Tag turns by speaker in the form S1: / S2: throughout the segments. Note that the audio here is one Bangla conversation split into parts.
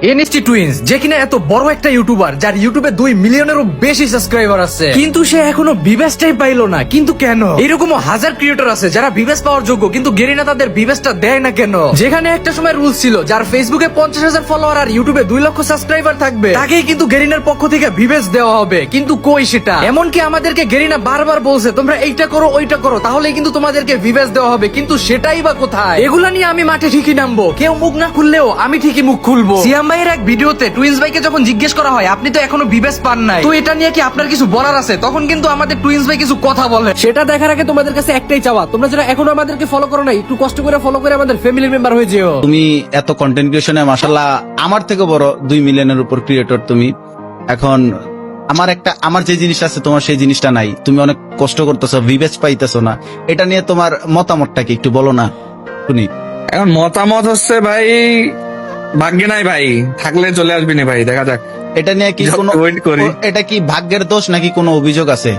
S1: এনএসটি টুইন্স, যে কিনা এত বড় একটা ইউটিউবার, যার ইউটিউবে 2 মিলিয়নেরও বেশি সাবস্ক্রাইবার আছে, কিন্তু সে এখনো ভিউয়ার্সটাই পাইলো না। কিন্তু কেন? এরকমও হাজার ক্রিয়েটর আছে যারা ভিউয়ার্স পাওয়ার যোগ্য, কিন্তু গেরিনা তাদের ভিউয়ার্সটা দেয় না কেন? যেখানে একটা সময় রুলস ছিল, যার ফেসবুকে 50,000 ফলোয়ার আর ইউটিউবে 2 লক্ষ সাবস্ক্রাইবার থাকবে, তাকেই কিন্তু গেরিনার পক্ষ থেকে ভিউয়ার্স দেওয়া হবে। কিন্তু কই সেটা? এমনকি আমাদেরকে গেরিনা বারবার বলছে, তোমরা এইটা করো ওইটা করো, তাহলেই কিন্তু তোমাদেরকে ভিউয়ার্স দেওয়া হবে। কিন্তু সেটাই বা কোথায়? এগুলা নিয়ে আমি মাঠে ঠিকই নামবো, কেউ মুখ না খুললেও আমি ঠিকই মুখ খুলবো। সিয়াম ভাইয়ের এক ভিডিওতে টুইন্স ভাইকে যখন জিজ্ঞেস করা হয়, আপনি তো এখনো ভিউয়ার্স পান নাই, তো এটা নিয়ে কি আপনার কিছু বলার আছে? তখন কিন্তু আমাদের টুইন্স ভাই কিছু কথা বলে।
S2: সেটা দেখার আগে তোমাদের কাছে একটাই চাওয়া, তোমরা যারা এখনো আমাদেরকে ফলো করো নাই, একটু কষ্ট করে ফলো করে আমাদের ফ্যামিলির মেম্বার হয়ে যেও।
S3: তুমি এত কন্টেন্ট ক্রিয়েশনে মাশাআল্লাহ আমার থেকে বড় 2 মিলিয়নের উপর ক্রিয়েটর তুমি। এখন আমার যে জিনিসটা আছে তোমার সেই জিনিসটা নাই, তুমি অনেক কষ্ট করতেছো, ভিউয়ার্স পাইতেছো না, এটা নিয়ে তোমার মতামতটা কি একটু বলো না শুনি।
S4: এখন মতামত হচ্ছে ভাই, ভাগ্যে নাই ভাই, থাকলে চলে আসবি না ভাই, দেখা যাক।
S3: এটা নিয়ে কি কোনো
S4: Wait করি।
S3: এটা কি ভাগ্যের দোষ নাকি কোনো অভিযোগ আছে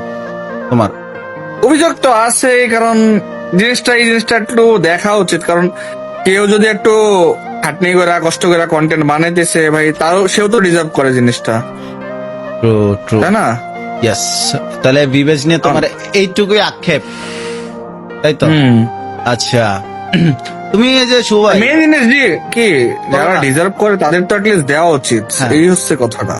S3: তোমার?
S4: অভিযোগ তো আছে, কারণ এই জিনিসটা একটু দেখা উচিত। কারণ কেউ যদি একটু খাটনি করে কষ্ট করে কন্টেন্ট বানাইতেছে ভাই, সেও তো ডিজার্ভ করে জিনিসটা,
S3: ট্রু ট্রু,
S4: তাই না?
S3: ইয়েস। তাহলে ভিউয়ার্স নিয়ে তোমার এইটুকুই আক্ষেপ, তাই তো? আচ্ছা, তুমি এই যে সুভাই
S4: মেন জিনিস কি, যারা ডিজার্ভ করে তাদের তো অ্যাটলিস্ট দেওয়া উচিত,
S3: হ্যাঁ।
S4: এই হচ্ছে কথাটা।